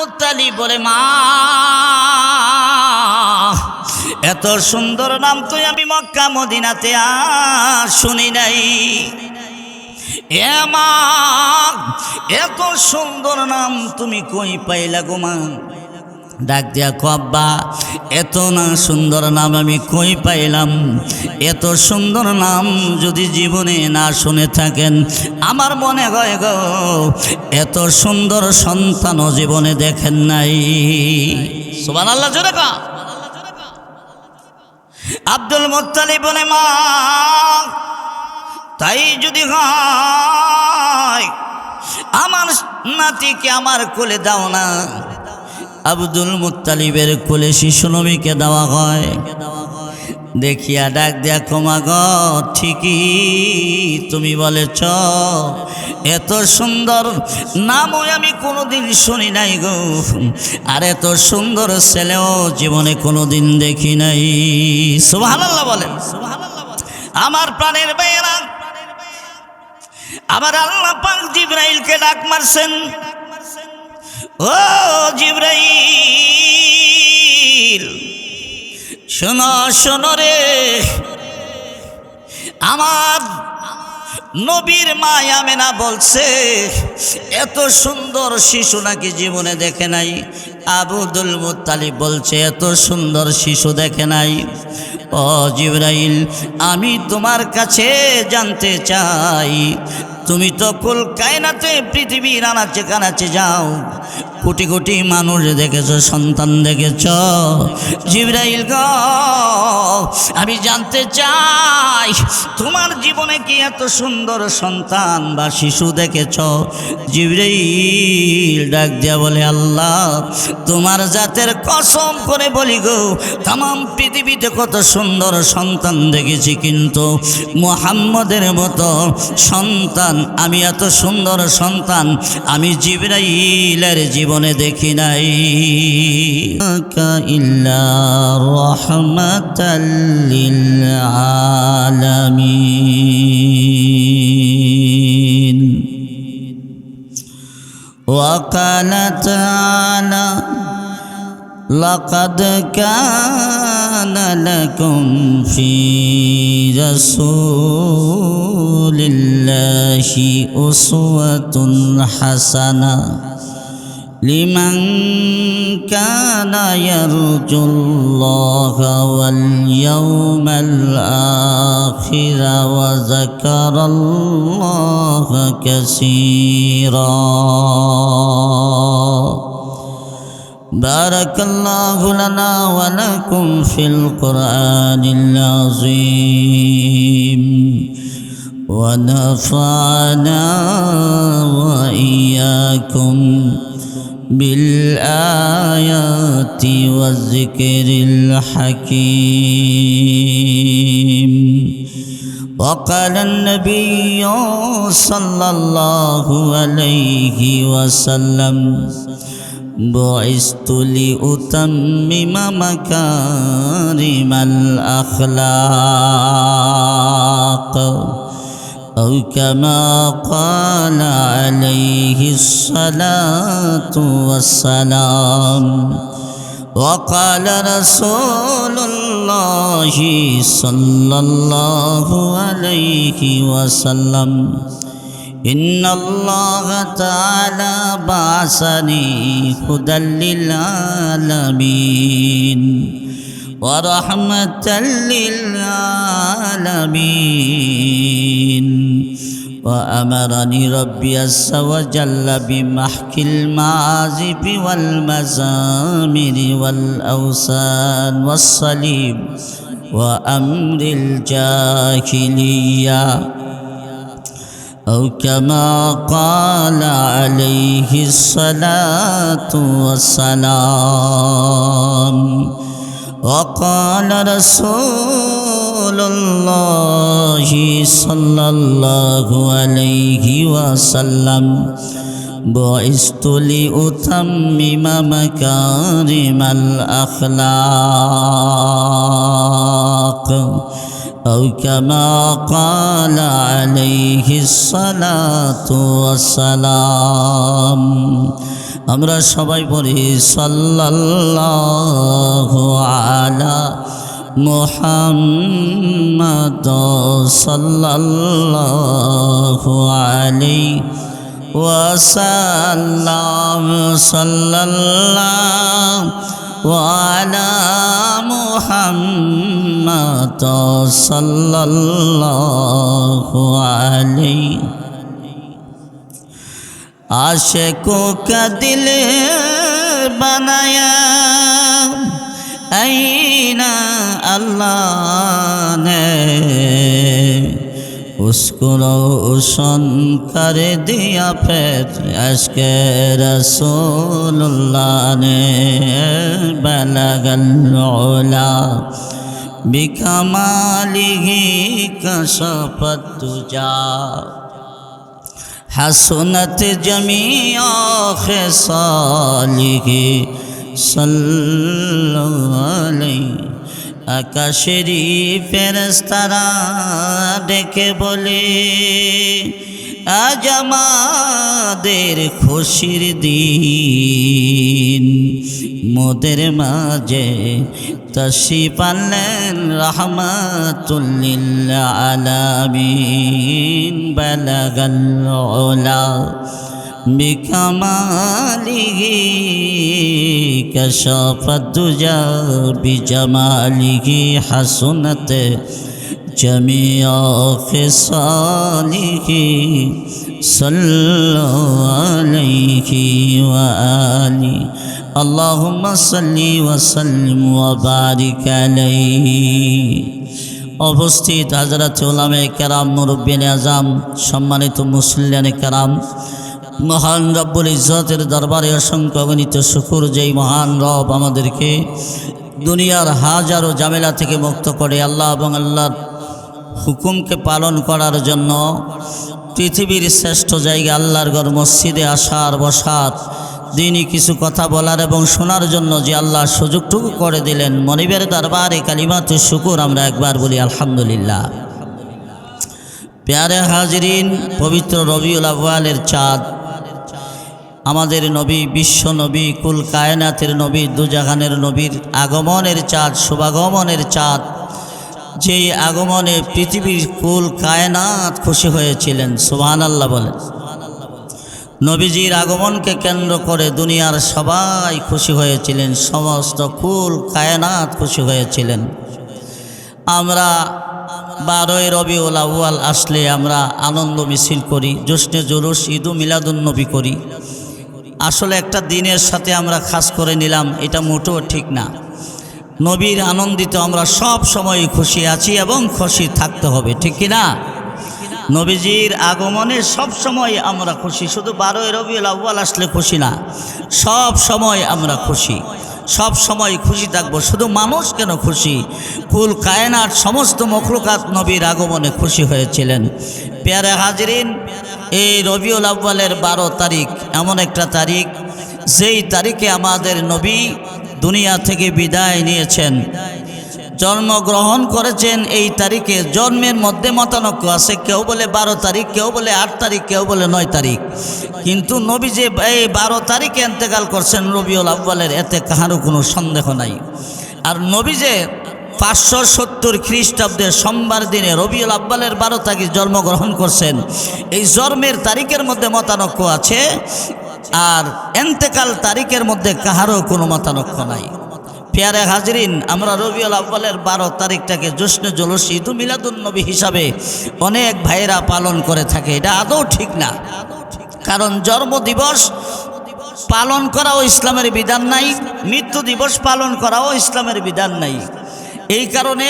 Muttalib বলে, মা এত সুন্দর নাম তো আমি মক্কা মদিনাতে আর শুনি নাই। এ মা এত সুন্দর নাম তুমি কই পাইলা গো মা? ডাক দিয়া কো, আব্বা এত না সুন্দর নাম আমি কই পাইলাম? এত সুন্দর নাম যদি জীবনে না শুনে থাকেন, আমার মনে হয় গো এত সুন্দর সন্তানও জীবনে দেখেন নাই। সুবহানাল্লাহ জোরে কা। আব্দুল মুত্তালিব বলে, মা তাই যদি হয় আমার নাতিকে আমার কোলে দাও না। আব্দুল মুত্তালিবের কোলে শিশু নবীকে দেওয়া হয়। দেখিয়া ডাক দেয়া, ক্ষমা গো ঠিকই তুমি বলেছ, এত সুন্দর নামও আমি কোনোদিন শুনি নাই গো, আর এত সুন্দর ছেলেও জীবনে কোনোদিন দেখি নাই। সুবহানাল্লাহ বলেন। আমার প্রাণের ভাইয়েরা, আমার আল্লাহ পাক জিবরাইলকে ডাক মারছেন, ও জিবরাইল শোনো শোনো রে, আমার নবীর মা আমেনা বলছে এত সুন্দর শিশু নাকি জীবনে দেখে নাই। আব্দুল মুত্তালিব বলছে এত সুন্দর শিশু দেখে নাই। ও জিবরাইল, আমি তোমার কাছে জানতে চাই, তুমি তো কুল কায়নাতে পৃথিবীর আনাচে কানাচে যাও, কোটি কোটি মানুষ দেখেছ, সন্তান দেখেছ। জিবরাইল গো, আমি জানতে চাই তোমার জীবনে কি এত সুন্দর সন্তান বা শিশু দেখেছ? জিবরাইল ডাক দিয়া বলে, আল্লাহ তোমার জাতের কসম করে বলি গো, তামাম পৃথিবীতে কত সুন্দর সন্তান দেখেছি, কিন্তু মুহাম্মদের মতো সন্তান, আমি এত সুন্দর সন্তান আমি জিবরাইলের জীবনে দেখি নাই। ইল্লা রাহমাতাল লিল আলামিন। ওয়া ক্বালা তাআলা লাকাদ কানা লাকুম ফি রাসূলিল্লাহি উসওয়াতুন হাসানাহ লিমান কানা ইয়ারজুল্লাহা ওয়াল ইয়াওমাল আখির ওয়া যাকারাল্লাহা কাসীরা। بارك الله لنا ولكم في القرآن العظيم، ونفعنا وإياكم بالآيات والذكر الحكيم. وقال النبي صلى الله عليه وسلم: بعثت لأتمم مكارم الأخلاق، أو كما قال عليه الصلاة والسلام. وقال رسول الله صلى الله عليه وسلم: إن الله تعالى بعثني هدى للعالمين ورحمة للعالمين، وأمرني ربي عز وجل بمحك المعازف والمزامر والأوثان والصليب وأمر الجاهلية، أو كما قال عليه الصلاة والسلام. وقال رسول الله صلى الله عليه وسلم: بعثت لأتمم مكارم الأخلاق، أو كما قال عليه الصلاة والسلام. আমরা সবাই পড়ি সাল্লাল্লাহু আলা মুহাম্মাদ সাল্লাল্লাহু আলাইহি ওয়াসাল্লাম সাল্লাল্লাহু আলা মুহাম্মাদ সাল্লাল্লাহু আলাইহি आशिकों का दिल बनाया आईना अल्लाह ने उसको रोशन कर दिया फिर इश्क़ रसूलुल्लाह ने बलगल उला बिकमालिही कशफत तुजा हसनत जमीआ ख़िसालिही सल्लल्लाहु अलैहि आकाशेरी फेरेस्तारा डेके बोले আজ আমাদের খুশির দিন মোদের মাঝে তশরিফ আনলেন রাহমাতুল লিল আলামিন বালাগাল উলা বিকামালিহি কাশাফাত দুজা বিজামালিহি হাসনাত जमिया ख़िसालिही सल्लल्लाहु अलैहि व आलिहि अल्लाहुम्मा सल्लि व सल्लिम व बारिक अलैहि। उपस्थित हज़रत उलामाए केराम मुरब्बियाने आज़म सम्मानित मुसल्लियाने केराम महान रब्बुल इज्जतेर दरबारे असंख्य अगणित शुक्र जेई महान रब आमादेरके दुनियार हाजारो झामेला थेके मुक्त करे आल्लाह एबं आल्लाहर हुकुम के पालन करार जन्य पृथिवीर श्रेष्ठ जायगा आल्लाहर घर मस्जिदे आसार बसार दिनी किछु कथा बोलार एवं शोनार जन्य जे आल्लाह सुयोगटुकु करे दिलेन मनिबेर दरबारे कालिमातु शुकुर आमरा एकबार बोली आलহামদুলিল্লাহ। प्यारे हाजिरिन पवित्र रबिउल आव्वालेर चाँद आमादेर नबी विश्व नबी कुल कायनातेर नबी दुजाहानेर नबीर आगमनेर चाँद शुभागमनेर चाँद जे आगमने पृथिवीर कुल कायनात खुशी हयेछिलेन सुबहानाल्लाह बोलेन। नबीजिर आगमन के केंद्र करे दुनियार सबाई खुशी हयेछिलेन समस्त कुल कायनात खुशी हयेछिलेन। आमरा 12 रबिउल आव्वाल आसले आमरा आनंद मिছিল करी जश्ने जुलूस ईद मिलादुन नबी करी आसले एकटा दिनेर साथे आमरा खास करे निलाम एटा मोटेও ठीक ना। नबीर आनंदित आमरा सब समय खुशी आछि एवं खुशी थाकते होबे ठीक कि ना। नबीजिर आगमने सब समय आमरा खुशी शुधु 12 रबिउल आव्वाल आसले खुशी ना सब समय आमरा खुशी सब समय खुशी थाकबो शुधु मानुष केन खुशी कुल कायनात समस्त मखलुकात नबीर आगमने खुशी हयेछिलेन। प्यारे हाजिरिन এই রবিউল আव्वालेर 12 तारीख एमन एकटा तारीख যেই তারিখে আমাদের নবী दुनिया থেকে বিদায় নিয়েছেন জন্মগ্রহণ করেছেন। এই তারিখে জন্মের মধ্যে মতানৈক্য আছে, কেউ বলে 12 তারিখ, কেউ বলে 8 তারিখ, কেউ বলে 9 তারিখ, কিন্তু নবী যে এই 12 তারিখে ইন্তেকাল করছেন রবিউল আव्वालेর এতে কারো কোনো সন্দেহ নাই। আর নবী যে 570 খ্রিস্টাব্দে সোমবার দিনে রবিউল আव्वालेর 12 তারিখ জন্মগ্রহণ করছেন এই জন্মের তারিখের মধ্যে মতানৈক্য আছে আর ইন্তেকাল তারিখের মধ্যে কারো কোনো মতানৈক্য নাই। प्यारे हाजिरिन आमरा रबिउल आव्वालेर 12 तारीखटाके जश्ने जुलूस ईद मिलादुन नबी हिसाबे अनेक भाईरा पालन करे थाके एटा आदौ ठीक ना। कारण जन्म दिवस पालन कराओ इस्लामेर विधान नाई, मृत्यु दिवस पालन कराओ इस्लामेर विधान नाई। এই কারণে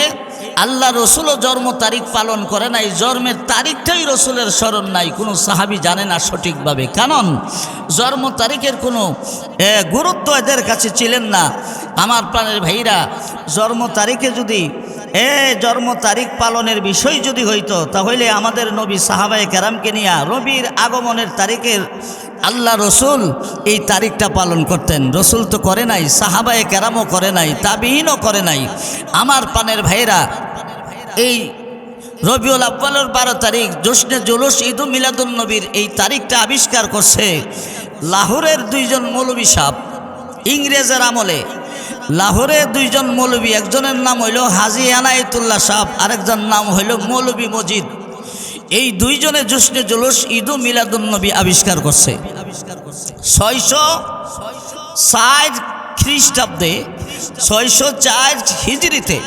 আল্লাহ রসুলও জন্ম তারিখ পালন করে নাই, জন্মের তারিখটাই রসুলের স্মরণ নাই, কোনো সাহাবী জানে না সঠিকভাবে, কারণ জন্ম তারিখের কোনো গুরুত্ব এদের কাছে ছিলেন না। আমার প্রাণের ভাইরা জন্ম তারিখে যদি জন্ম তারিখ পালনের বিষয় যদি হইতো তাহলে আমাদের নবী সাহাবায়ে কেরামকে নিয়ে রবির আগমনের তারিখের আল্লাহ রসুল এই তারিখটা পালন করতেন। রসুল তো করে নাই, সাহাবায়ে কেরামও করে নাই, তাবিঈনও করে নাই। আমার প্রাণের ভাইরা এই রবিউল আव्वाলের 12 তারিখ জশ্নে জুলুস ঈদ মিলাদুন নবীর এই তারিখটা আবিষ্কার করছে লাহোরের দুইজন মৌলভী সাহেব ইংরেজের আমলে লাহোরে দুইজন মৌলভী, একজনের নাম হইল হাজী এনায়েতুল্লাহ সাহেব, আরেকজন নাম হইল মৌলভী মজিদ। এই দুইজনে জশ্নে জুলুস ঈদ মিলাদুন নবী আবিষ্কার করছে 604 খ্রিস্টাব্দে, 604 হিজরিতে।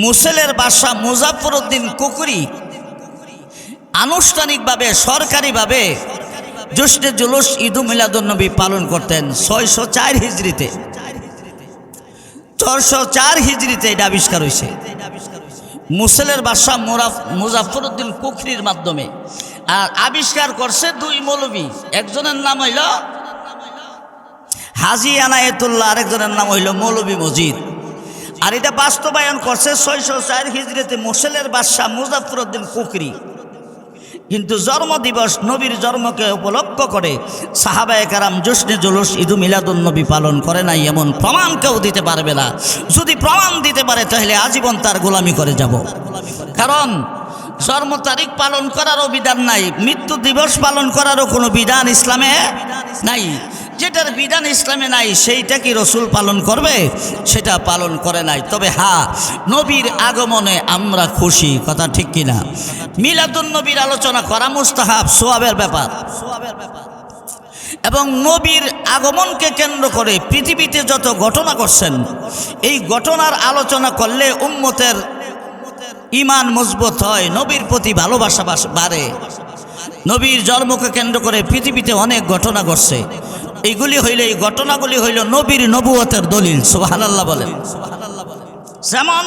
মুসেলের বাদশাহ মুজাফফরউদ্দিন কুকরি আনুষ্ঠানিকভাবে সরকারিভাবে জশ্নে জুলুস ঈদ মিলাদুন নবী পালন করতেন 604 হিজরিতে। 404 হিজরিতে এটা আবিষ্কার হয়েছে মুসেলের বাদশাহ মুজাফফরউদ্দিন কুকরির মাধ্যমে। আর আবিষ্কার করছে দুই মৌলভী, একজনের নাম হইল হাজী এনায়েতুল্লাহ, আরেকজনের নাম হইল মৌলভী মজিদ। আর এটা বাস্তবায়ন করছে 604 হিজরিতে মুসেলের বাদশাহ মুজাফফরউদ্দিন কুকরি। কিন্তু জন্মদিবস নবীর জন্মকে উপলক্ষ করে সাহাবায়ে কেরাম জশ্নে জুলুস ঈদ মিলাদুন নবী পালন করে নাই, এমন প্রমাণ কেউ দিতে পারবে না। যদি প্রমাণ দিতে পারে তাহলে আজীবন তার গোলামি করে যাব। কারণ জন্ম তারিখ পালন করারও বিধান নাই, মৃত্যু দিবস পালন করারও কোনো বিধান ইসলামে নাই। যেটার বিধান ইসলামে নাই সেইটা কি রসুল পালন করবে? সেটা পালন করে নাই। তবে হ্যাঁ, নবীর আগমনে আমরা খুশি, কথা ঠিক কিনা? মিলাদুন নবীর আলোচনা করা মুস্তাহাব, সওয়াবের ব্যাপার। এবং নবীর আগমনকে কেন্দ্র করে পৃথিবীতে যত ঘটনা করছেন, এই ঘটনার আলোচনা করলে উম্মতের ঈমান মজবুত হয়, নবীর প্রতি ভালোবাসা বাড়ে। নবীর জন্মকে কেন্দ্র করে পৃথিবীতে অনেক ঘটনা ঘটছে, এই ঘটনাগুলি হইল নবীর নবুয়তের দলিল। সুবহানাল্লাহ বলেন। যেমন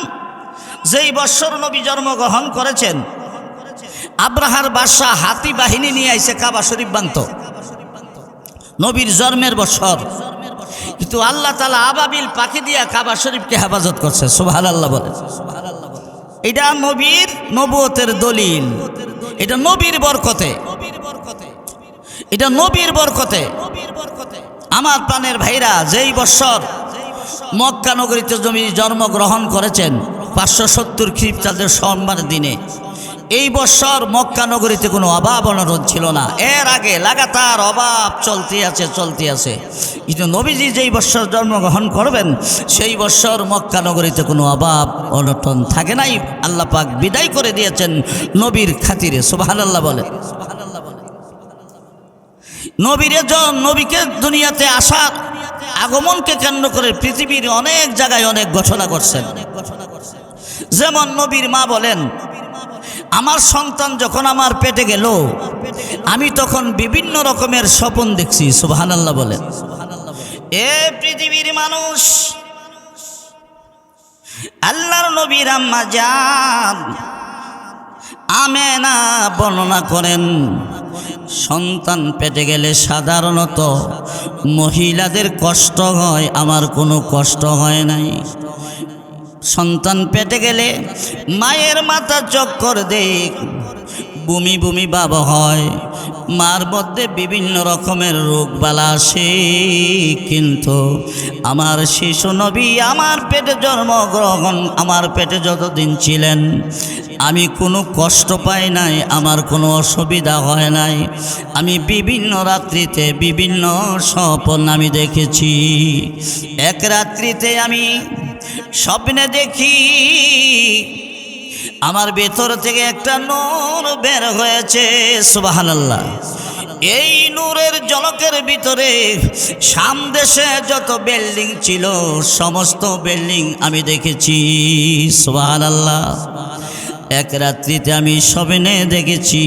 যেই বৎসর নবী জন্মগ্রহণ করেছেন, আব্রাহার বাদশাহ হাতি বাহিনী নিয়ে আইছে কাবা শরীফ ভাঙত, নবীর জন্মের বৎসর। কিন্তু আল্লাহ তাআলা আবাবিল পাখি দিয়া কাবা শরীফকে হেফাজত করছে। সুবহানাল্লাহ বলেন। এটা নবীর নবুয়তের দলিল, এটা নবীর বরকতে, এটা নবীর বরকতে। আমার প্রাণের ভাইরা, যেই বৎসর মক্কা নগরীতে নবী জন্মগ্রহণ করেছেন 570 খ্রিস্টাব্দের সোমবার দিনে, এই বৎসর মক্কা নগরীতে কোনো অভাব অনটন ছিল না। এর আগে লাগাতার অভাব চলতে আছে। কিন্তু নবীজি যেই বৎসর জন্মগ্রহণ করবেন সেই বৎসর মক্কা নগরীতে কোনো অভাব অনটন থাকে নাই। আল্লাহ পাক বিদায় করে দিয়েছেন নবীর খাতিরে। সুবহানাল্লাহ বলেন। নবীকে দুনিয়াতে আসার আগমনকে কেন্দ্র করে পৃথিবীর অনেক জায়গায় অনেক ঘটনা করছেন। যেমন নবীর মা বলেন, আমার সন্তান যখন আমার পেটে গেল আমি তখন বিভিন্ন রকমের স্বপ্ন দেখছি। সুবহানাল্লাহ বলেন। এ পৃথিবীর মানুষ, আল্লাহর নবীর আম্মা জান আমেনা বর্ণনা করেন, সন্তান পেটে গেলে সাধারণত মহিলাদের কষ্ট হয়, আমার কোনো কষ্ট হয় নাই। সন্তান পেটে গেলে মায়ের মাথা চক্কর দেখ, বমি বমি ভাব হয়, মার মধ্যে বিভিন্ন রকমের রোগ বালা আসে। কিন্তু আমার শিশু নবী আমার পেটে জন্মগ্রহণ, আমার পেটে যতদিন ছিলেন আমি কোনো কষ্ট পাই নাই, আমার কোনো অসুবিধা হয় নাই। আমি বিভিন্ন রাত্রিতে বিভিন্ন স্বপ্ন আমি দেখেছি। এক রাত্রিতে আমি স্বপ্নে দেখি আমার ভেতর থেকে একটা নূর বের হয়েছে। সুবহানাল্লাহ। এই নূরের ঝলকের ভিতরে সামদেশে যত বিল্ডিং ছিল সমস্ত বিল্ডিং আমি দেখেছি। সুবহানাল্লাহ। এক রাত্রিতে আমি স্বপ্নে দেখেছি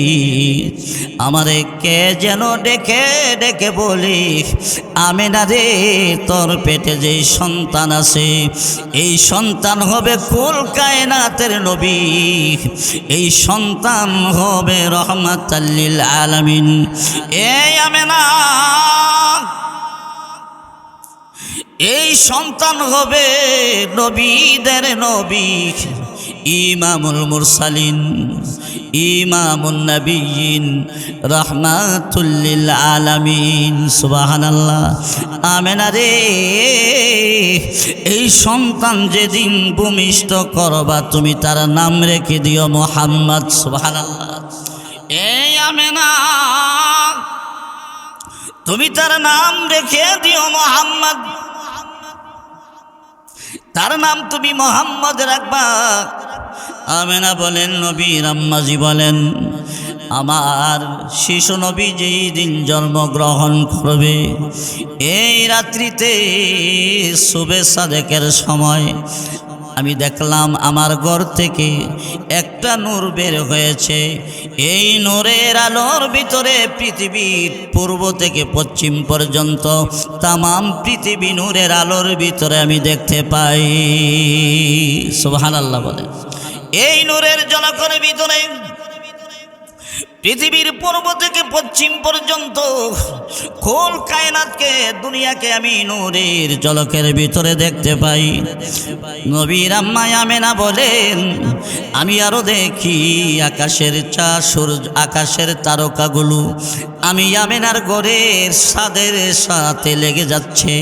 আমারে কে যেন ডেকে ডেকে বলি, আমেনা রে তোর পেটে যে সন্তান আছে এই সন্তান হবে কুল কায়নাতের নবী, এই সন্তান হবে রহমাতাল লিল আলামিন। এই আমেনা, এই সন্তান হবে নবীদের নবী, ইমামুল মুরসালিন, ইমামুন নবিয়িন, রাহমাতুল লিল আলামিন। সুবহানাল্লাহ। আমেনা রে, এই সন্তান যেদিন ভূমিষ্ঠ করবা তুমি তার নাম রেখে দিও মুহাম্মদ। সুবহানাল্লাহ। এই আমেনা, তুমি তার নাম রেখে দিও মুহাম্মদ, তার নাম তুমি মুহাম্মদ রাখবা। আমেনা বলেন, নবীর আম্মাজি বলেন, আমার শিশু নবী যেই দিন জন্মগ্রহণ করবে, এই রাত্রিতে সুবে সাদেকের সময় আমি দেখলাম আমার ঘর থেকে একটা নূর বের হয়েছে। এই নূরের আলোর ভিতরে পৃথিবীর পূর্ব থেকে পশ্চিম পর্যন্ত তামাম পৃথিবী নূরের আলোর ভিতরে আমি দেখতে পাই। সুবহানাল্লাহ বলে। এই নূরের ঝলকের ভিতরে পৃথিবীর পূর্ব থেকে পশ্চিম পর্যন্ত কুল কায়নাতকে, দুনিয়াকে আমি নূরের ঝলকের ভিতরে দেখতে পাই। নবীর আম্মা আমেনা বলেন, আমি আরো দেখি আকাশের সূর্য, আকাশের তারকাগুলো আমি আমেনার ঘরের ছাদের সাথে লেগে যাচ্ছে।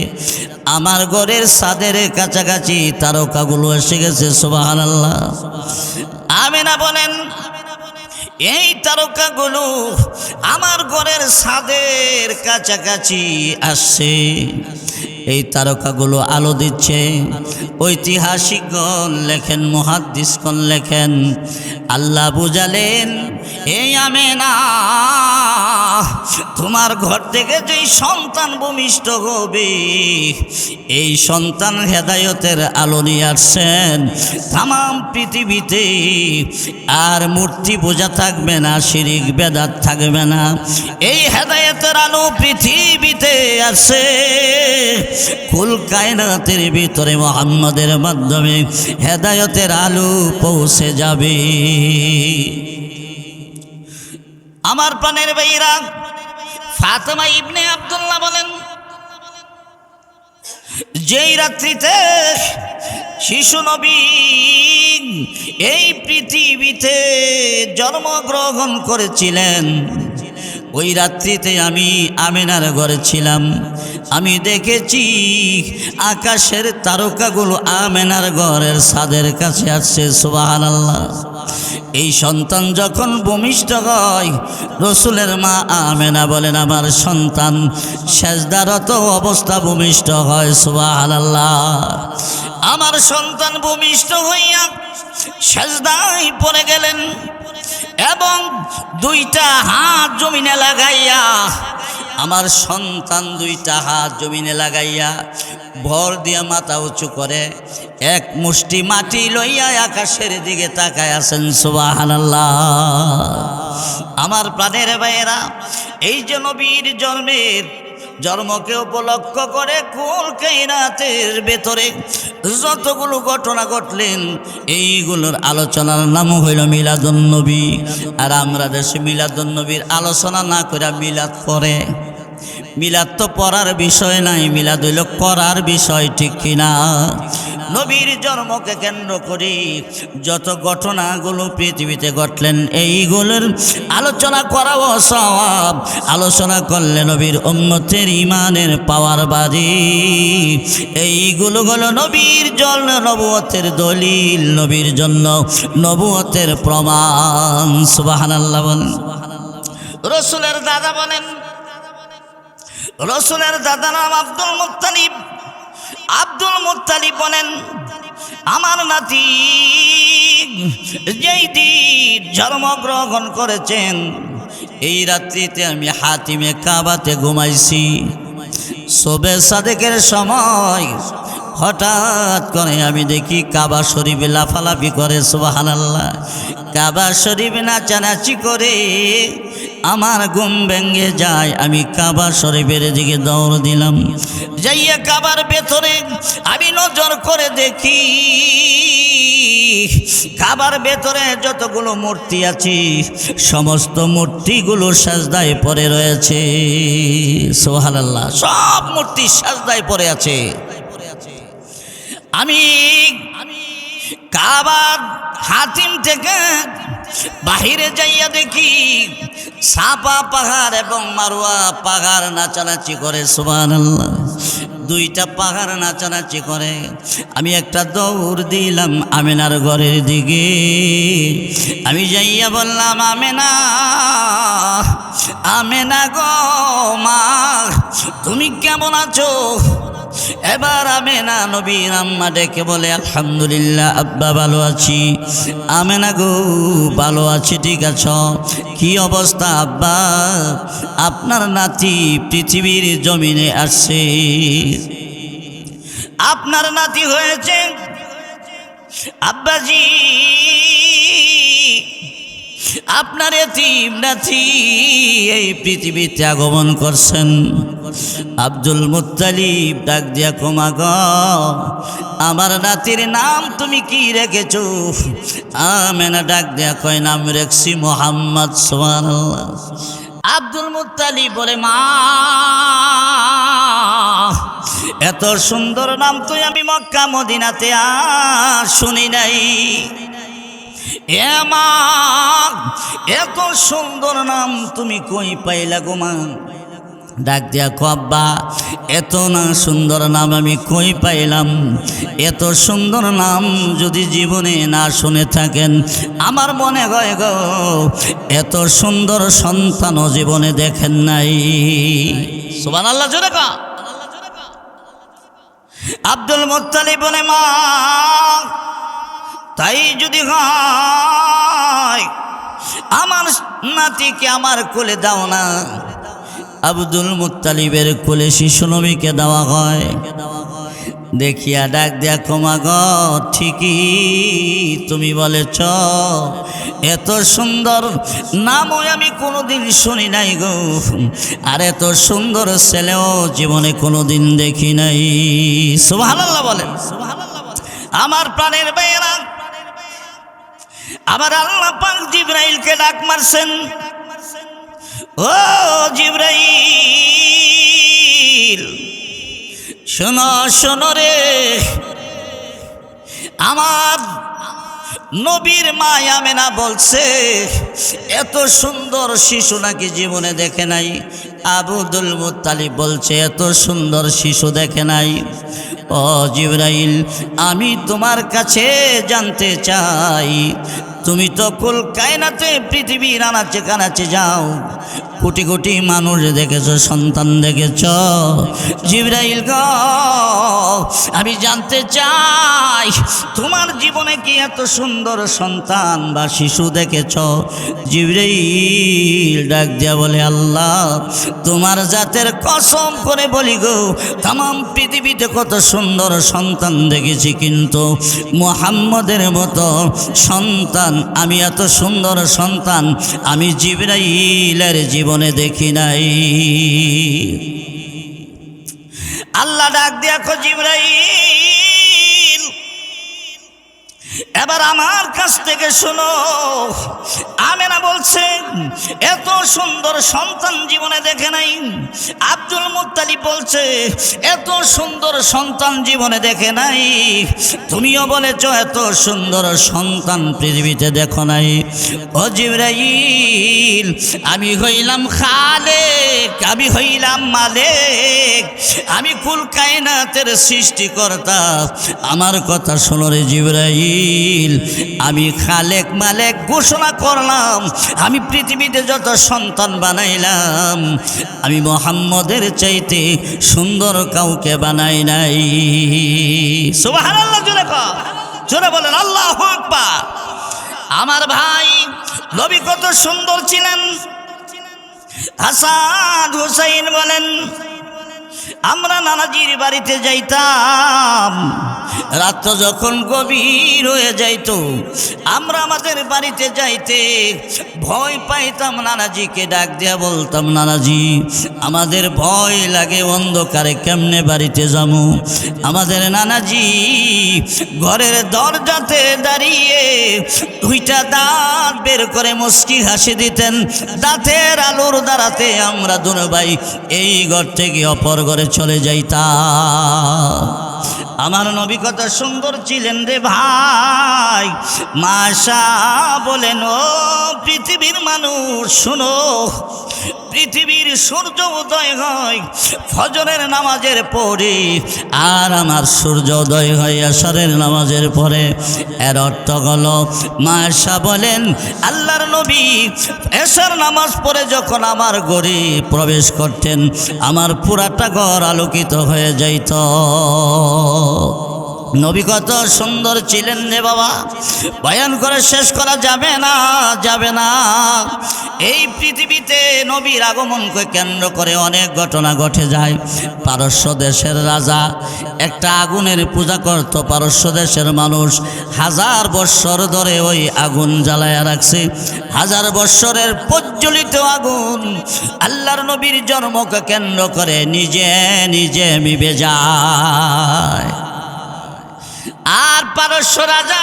আমার ঘরের ছাদের কাছাকাছি তারকাগুলো এসে গেছে। সুবহানাল্লাহ। আমেনা বলেন, এই তারকাগুলো আমার ঘরের ছাদের কাছাকাছি আসছে। এই তারকাগুলো আলো দিচ্ছে। ঐতিহাসিকগণ লেখেন, মুহাদ্দিসগণ লেখেন, আল্লাহ বুঝালেন, এই আমেনা, তোমার ঘর থেকে যেই সন্তান ভূমিষ্ঠ হবে, এই সন্তান হেদায়েতের আলো নিয়ে আসছেন। তামাম পৃথিবীতে আর মূর্তি পূজা থাকবে না, শিরিক বেদাত থাকবে না। এই হেদায়েতের আলো পৃথিবীতে আসছে। কুল কায়নাতের ভিতরে মুহাম্মদের মাধ্যমে হেদায়েতের আলো পৌঁছে যাবে। আমার প্রাণের ভাইরা, ফাতেমা ইবনে আব্দুল্লাহ বলেন, যেই রাত্রিতে শিশু নবী এই পৃথিবীতে জন্মগ্রহণ করেছিলেন, ওই রাত্রিতে আমি আমেনার ঘরে ছিলাম। আমি দেখেছি আকাশের তারকাগুলো আমেনার ঘরের ছাদের কাছে আসছে। সুবহানাল্লাহ। এই সন্তান যখন ভূমিষ্ঠ হয়, রসুলের মা আমেনা বলেন, আমার সন্তান সেজদারত অবস্থা ভূমিষ্ঠ হয়। সুবহানাল্লাহ। আমার সন্তান ভূমিষ্ঠ হইয়া সেজদায় পড়ে গেলেন এবং দুইটা হাত জমিনে লাগাইয়া, আমার সন্তান দুইটা হাত জমিনে লাগাইয়া ভর দিয়া মাথা উঁচু করে এক মুষ্টি মাটি লইয়া আকাশের দিকে তাকায় আছেন। সুবহানাল্লাহ। আমার প্রাণের ভাইয়েরা, এই যে নবীর জন্মকে উপলক্ষ করে কুল কায়নাতের ভেতরে যতগুলো ঘটনা ঘটলেন, এইগুলোর আলোচনার নাম হইল মিলাদুন নবী। আর আমরা দেশে মিলাদুন নবীর আলোচনা না করে মিলাদ পড়ে। মিলাদ তো পড়ার বিষয় নাই, মিলাদ হইল করার বিষয়, ঠিক কিনা? নবীর জন্মকে কেন্দ্র করে যত ঘটনাগুলো পৃথিবীতে ঘটলেন, এইগুলোর আলোচনা করাও সওয়াব। আলোচনা করলে নবীর উম্মতের ঈমানের পাওয়ার বাড়ে। এইগুলো হলো নবীর জন্য নবুয়তের দলিল, নবীর জন্য নবুয়তের প্রমাণ। সুবহানাল্লাহ বলেন। রসুলের দাদা বলেন, রসুলের দাদা নাম আব্দুল মুত্তালিব। আব্দুল মুত্তালিব বলেন, আমার নাতি যেই দিন জন্মগ্রহণ করেছেন, এই রাত্রিতে আমি হাতিমে কাবাতে ঘুমাইছি। শবে সাদেকের সময় হঠাৎ করে আমি দেখি কাবা শরীফ লাফালাফি করে। সুবহানাল্লাহ। কাবা শরীফ নাচানাচি করে আমার ঘুম ভেঙে যায়। আমি কাবা শরীফের দিকে দৌড় দিলাম। যাইয়া কাবার ভেতরে আমি নজর করে দেখি, কাবার ভেতরে যতগুলো মূর্তি আছে সমস্ত মূর্তিগুলো সাজদায় পড়ে রয়েছে। সুবহানাল্লাহ। সব মূর্তি সাজদায় পড়ে আছে। আমি কাবার হাতিম থেকে বাহিরে যাইয়া দেখি সাফা পাহাড় এবং মারওয়া পাহাড় নাচানাচি করে। সুবহানাল্লাহ। দুইটা পাহাড় নাচানাচি করে। আমি একটা দৌড় দিলাম আমেনার ঘরের দিকে। আমি যাইয়া বললাম, আমেনা, আমেনা গো মা, তুমি কেমন আছো? এবার আমেনা নবীর আম্মা ডেকে বলে, আলহামদুলিল্লাহ আব্বা ভালো আছি। আমেনা গো ভালো আছি, ঠিক আছো? কি অবস্থা আব্বা? আপনার নাতি পৃথিবীর জমিনে আসছে, আপনার নাতি হয়েছে আব্বাজি, আপনার এতিম নাতি এই পৃথিবীতে আগমন করছেন। আব্দুল মুত্তালিব ডাক দিয়া কমা গো, আমার নাতির নাম তুমি কি রেখেছো? আমেনা ডাক দিয়া কয়, নাম রেখছি মোহাম্মদ। সুবহানাল্লাহ। আব্দুল মুত্তালিব বলে, মা, এত সুন্দর নাম তুই আমি মক্কা মদিনাতে আর শুনি নাই। এ মা, এত সুন্দর নাম তুমি কই পাইলা গো মা? ডাক দিয়া কো, আব্বা, এত না সুন্দর নাম আমি কই পাইলাম? এত সুন্দর নাম যদি জীবনে না শুনে থাকেন, আমার মনে হয় গো এত সুন্দর সন্তানও জীবনে দেখেন নাই। সুবহানাল্লাহ জোরে কা। আব্দুল মুত্তালিব বলে, মা, তাই যদি হয় আমার নাতিকে আমার কোলে দাও না। আব্দুল মুত্তালিবের কোলে শিশু নবীকে দেওয়া হয়। দেখিয়া ডাক দিয়া কমা গো, ঠিকই তুমি বলেছ, এত সুন্দর নামও আমি কোনোদিন শুনি নাই গো, আর এত সুন্দর ছেলেও জীবনে কোনোদিন দেখি নাই। সুবহানাল্লাহ বলেন। আমার প্রাণের ভাইয়েরা, আবার আল্লাহ পাক জিবরাইলকে ডাক মারছেন, ও জিবরাইল, শোনো শোনো রে, আমার নবীর মা আমেনা বলছে এত সুন্দর শিশু নাকি জীবনে দেখে নাই। আব্দুল মুত্তালিব বলছে এত সুন্দর শিশু দেখে নাই। ও জিবরাইল, আমি তোমার কাছে জানতে চাই, তুমি তো কুল কায়নাতে পৃথিবীর আনাচে কানাচে যাও, কোটি কোটি মানুষ দেখেছ, সন্তান দেখেছ। জিবরাইল গো, আমি জানতে চাই তোমার জীবনে কি এত সুন্দর সন্তান বা শিশু দেখেছ? জিবরাইল ডাক দিয়া বলে, আল্লাহ তোমার জাতের কসম করে বলি গো, তাম পৃথিবীতে কত সুন্দর সন্তান দেখেছি, কিন্তু মুহাম্মদের মতো সন্তান, আমি এত সুন্দর সন্তান আমি জিবরাইলের জীবনে দেখি নাই। আল্লাহ ডাক দিয়া কো, জিবরাইল, এবার আমার কাছ থেকে শোনো। আমেনা বলছে এত সুন্দর সন্তান জীবনে দেখে নাই। আব্দুল মুত্তালিব বলছে এত সুন্দর সন্তান জীবনে দেখে নাই। তুমিও বলেছ এত সুন্দর সন্তান পৃথিবীতে দেখো নাই। ও জিবরাইল, আমি হইলাম খালেক, আমি হইলাম মালিক, আমি কুল কায়নাতের সৃষ্টিকর্তা। আমার কথা শোনো রে জিবরাইল, আমি খালেক মালিক ঘোষণা করলাম, আমি পৃথিবীতে যত সন্তান বানাইলাম আমি মুহাম্মদের চাইতে সুন্দর কাউকে বানাই নাই। সুবহানাল্লাহ জোরে কও, জোরে বলেন আল্লাহু আকবার। আমার ভাই নবী কত সুন্দর ছিলেন। হাসান হুসাইন বলেন, আমরা নানাজির বাড়িতে যাইতাম, রাত যখন গভীর হয়ে যাইত, আমরা আমাদের বাড়িতে যাইতে ভয় পাইতাম। নানাজিকে ডাক দিয়া বলতাম, নানাজি আমাদের ভয় লাগে, অন্ধকারে কেমনে বাড়িতে যাবো? আমাদের নানাজি ঘরের দরজাতে দাঁড়িয়ে দুইটা দাঁত বের করে মুচকি হাসি দিতেন। দাঁতের আলোর দ্বারাতে আমরা দুনো ভাই এই ঘর থেকে অপর ঘরে চলে যাইতাম। আমার নবী কত সুন্দর ছিলেন রে ভাই। মাশা বলেন, ও পৃথিবীর মানুষ শুনো, পৃথিবীর সূর্য উদয় হয় ফজরের নামাজের পরে, আর আমার সূর্য উদয় হয় আসরের নামাজের পরে। এর অর্থ হল, মাশা বলেন, আল্লাহর নবী এশার নামাজ পড়ে যখন আমার ঘরে প্রবেশ করতেন, আমার পুরাটা ঘর আলোকিত হয়ে যাইত। নবী কত সুন্দর ছিলেন রে বাবা, বয়ান করে শেষ করা যাবে না, যাবে না। এই পৃথিবীতে নবীর আগমনকে কেন্দ্র করে অনেক ঘটনা ঘটে যায়। পারস্য দেশের রাজা একটা আগুনের পূজা করত। পারস্য দেশের মানুষ 1000 বৎসর ধরে ওই আগুন জ্বালায়া রাখছে। 1000 বৎসরের প্রজ্বলিত আগুন আল্লাহর নবীর জন্মকে কেন্দ্র করে নিজে নিজে নিভে যায়। আর পারস্য রাজা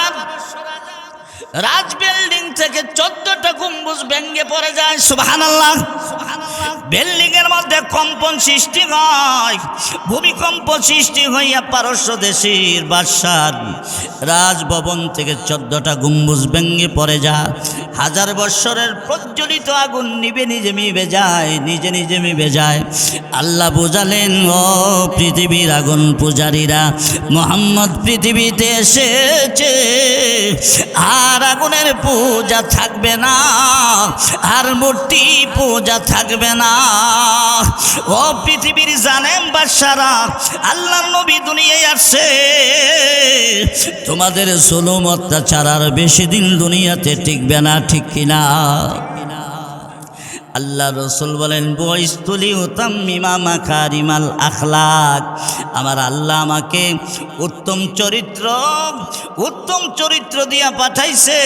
রাজ বিল্ডিং থেকে 14টা গম্বুজ ভেঙে পড়ে যায়। সুবহানাল্লাহ। বিল্ডিং এর মধ্যে কম্পন সৃষ্টি হয়, ভূমিকম্প সৃষ্টি হইয়া পারস্য দেশের বাদশার রাজভবন থেকে 14টা গম্বুজ ভেঙে পড়ে যায়। 1000 বৎসরের প্রজ্বলিত আগুন নিভে নিজে নিভে যায়, নিজে নিজে নিভে যায়। আল্লাহ বুঝালেন, ও পৃথিবীর আগুন পূজারীরা, মুহাম্মদ পৃথিবীতে এসেছে, আর আগুনের পূজা থাকবে না, আর মূর্তি পূজা থাকবে না। ও পৃথিবীর জানেন বাদশারা, আল্লাহর নবী দুনিয়ায় আসছে, তোমাদের জুলুম অত্যাচার আর বেশি দিন দুনিয়াতে টিকবে না, ঠিক কিনা? আল্লাহ রসুল বলেন, বইস্তুলি উতাম্মিমা মাকারিমাল আখলাক, আমার আল্লাহ আমাকে উত্তম চরিত্র দিয়া পাঠাইছে।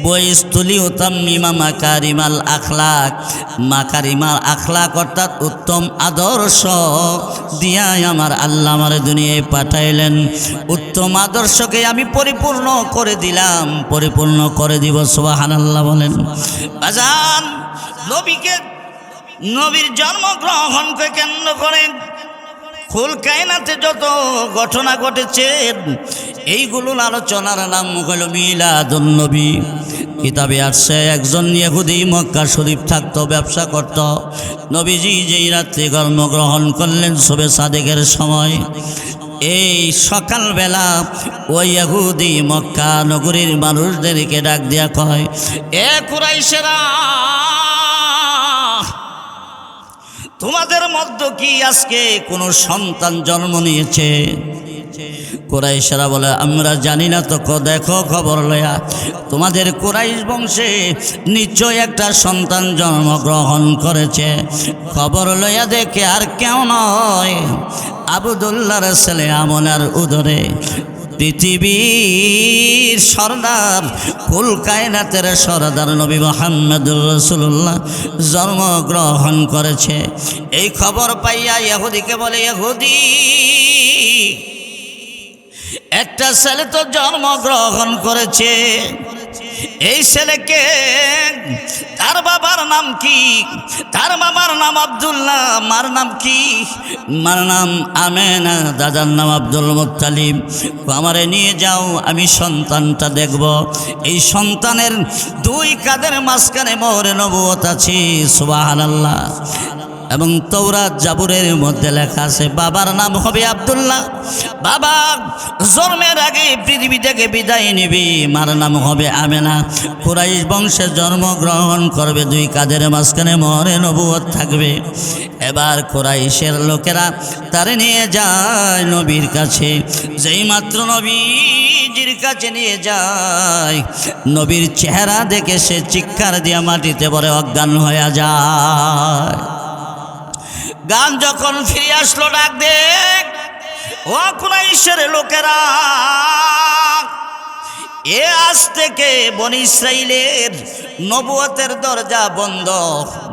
বইস্তুলি উতাম্মিমা মাকারিমাল আখলাক, মাকারিমাল আখলাক অর্থাৎ উত্তম আদর্শ দিয়াই আমার আল্লাহ আমার দুনিয়ায় পাঠাইলেন। উত্তম আদর্শকে আমি পরিপূর্ণ করে দিলাম, পরিপূর্ণ করে দিব। সুবহানাল্লাহ বলেন। বাজান, নবীর জন্মগ্রহণকে কেন্দ্র করে কুল কায়নাতে যত ঘটনা ঘটেছে, এইগুলোর আলোচনার নাম হলো মিলাদুন নবী। কিতাবে আসছে, একজন ইহুদি মক্কা শরীফ থাকতো, ব্যবসা করত। নবীজি যেই রাত্রে জন্মগ্রহণ করলেন শবে সাদেকের সময়, এই সকালবেলা ওই ইহুদি মক্কা নগরীর মানুষদেরকে ডাক দিয়া কয়, এ কুরাইশেরা, তোমাদের মধ্যে কি আজকে কোনো সন্তান জন্ম নিয়েছে? কুরাইশরা বলে, আমরা জানি না তো, দেখো খবর লয়া, তোমাদের কুরাইশ বংশে নিশ্চয় একটা সন্তান জন্মগ্রহণ করেছে। খবর লয়া দেখে আর কেউ নয়, আবদুল্লাহর ছেলে আমনার উদরে পৃথিবীর সরদার, কুল কায়নাতের সরদার নবী মুহাম্মদুর রাসূলুল্লাহ জন্মগ্রহণ করেছে। এই খবর পাইয়া ইহুদিকে বলে, ইহুদি, একটা ছেলে তো জন্মগ্রহণ করেছে, এই ছেলেকে, তার বাবার নাম কি? তার বাবার নাম আব্দুল্লাহ, মার নাম কি? মার নাম আমেনা, দাদার নাম আব্দুল মুত্তালিব। আমারে নিয়ে যাও, আমি সন্তানটা দেখব। এই সন্তানের 2 কাঁধের মাঝখানে মোহরে নবুয়ত আছে। সুবহানাল্লাহ। এবং তৌরাত জাবুরের মধ্যে লেখা আছে, বাবার নাম হবে আব্দুল্লাহ। বাবা জন্মের আগে পৃথিবী থেকে বিদায় নিবি, মার নাম হবে আমেনা। কুরাইশ বংশে জন্মগ্রহণ করবে, 2 কাঁধের মাঝখানে মোহরে নবুয়ত থাকবে। এবার কুরাইশের লোকেরা তারে নিয়ে যায় নবীর কাছে। যেই মাত্র নবীজির কাছে নিয়ে যায়, নবীর চেহারা দেখে সে চিৎকার দিয়া মাটিতে পড়ে অজ্ঞান হয়ে যায়। গান যখন ফিরে আসলো, ডাক দেখ, ও কুরাইশের লোকেরা, এ আজ থেকে বনি ইসরাইলের নবুয়তের দরজা বন্ধ।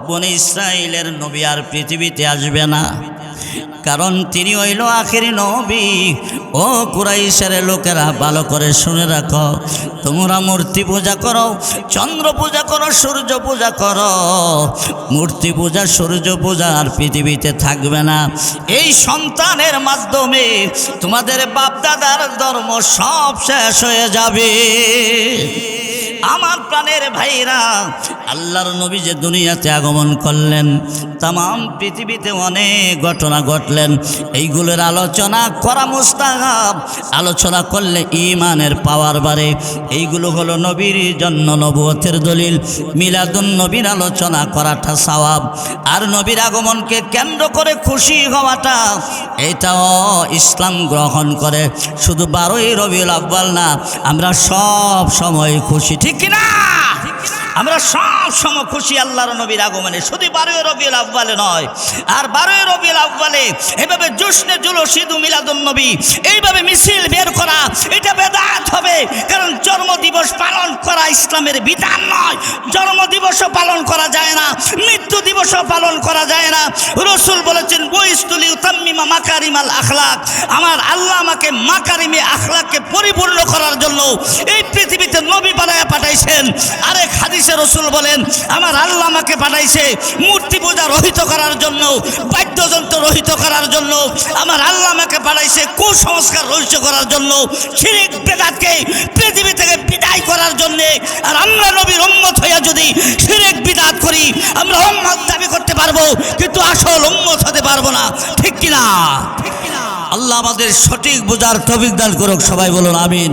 বনি ইসরাইলের নবী আর পৃথিবীতে আসবে না। কারণ তিনি হইল আখেরি নবী। ও কুরাইশের লোকেরা ভালো করে শুনে রাখো, তোমরা মূর্তি পূজা করো, চন্দ্র পূজা করো, সূর্য পূজা করো, মূর্তি পূজা সূর্য পূজা আর পৃথিবীতে থাকবে না। এই সন্তানের মাধ্যমে তোমাদের বাপদাদার ধর্ম সব শেষ হয়ে যাবে। আমার প্রাণের ভাইরা, আল্লাহর নবী যে দুনিয়াতে আগমন করলেন, তাম পৃথিবীতে অনেক ঘটনা ঘটলেন। এইগুলোর আলোচনা করা মুস্তাহাব, আলোচনা করলে ঈমানের পাওয়ার বাড়ে। এইগুলো হলো নবীর জন্য নবুয়তের দলিল। মিলাদুন নবীর আলোচনা করাটা সওয়াব, আর নবীর আগমনকে কেন্দ্র করে খুশি হওয়াটা এটাও ইসলাম গ্রহণ করে। শুধু 12ই রবিউল আউয়াল না, আমরা সব সময় খুশি, ঠিক কিনা? আমরা সব সময় খুশি আল্লাহর নবীর আগমনে, শুধু 12ই রবিউল আউয়ালে নয়। আর 12ই রবিউল আউয়ালে এভাবে জশ্নে জুলুস ঈদ মিলাদুন নবী এইভাবে মিছিল বের করা, এটা বেদাত হবে। কারণ জন্মদিবস পালন করা ইসলামের বিধান নয়। জন্মদিবসও পালন করা যায় না, মৃত্যু দিবসও পালন করা যায় না। রাসূল বলেছেন, বুইস্তুলি উতাম্মিমা মাকারিমাল আখলাক, আমার আল্লাহ আমাকে মাকারিমে আখলাককে পরিপূর্ণ করার জন্য এই পৃথিবীতে নবী বানায়া পাঠাইছেন। আরেক হাদিসে রাসূল বলেন, আমার আল্লাহ আমাকে পাঠাইছে মূর্তি পূজা রহিত করার জন্য, বাদ্যযন্ত্র রহিত করার জন্য। আমার আল্লাহ আমাকে পাঠাইছে কুসংস্কার রহিত করার জন্য, শিরক বিদআতকে পৃথিবী থেকে বিদায় করার জন্য। আর আমরা নবীর উম্মত হইয়া যদি শিরক বিদআত করি, আমরা উম্মত দাবি করতে পারবো, কিন্তু আসল উম্মত হতে পারবো না, ঠিক কিনা? আল্লাহ আমাদের সঠিক বোঝার তৌফিক দান করুক। সবাই বলুন আমিন।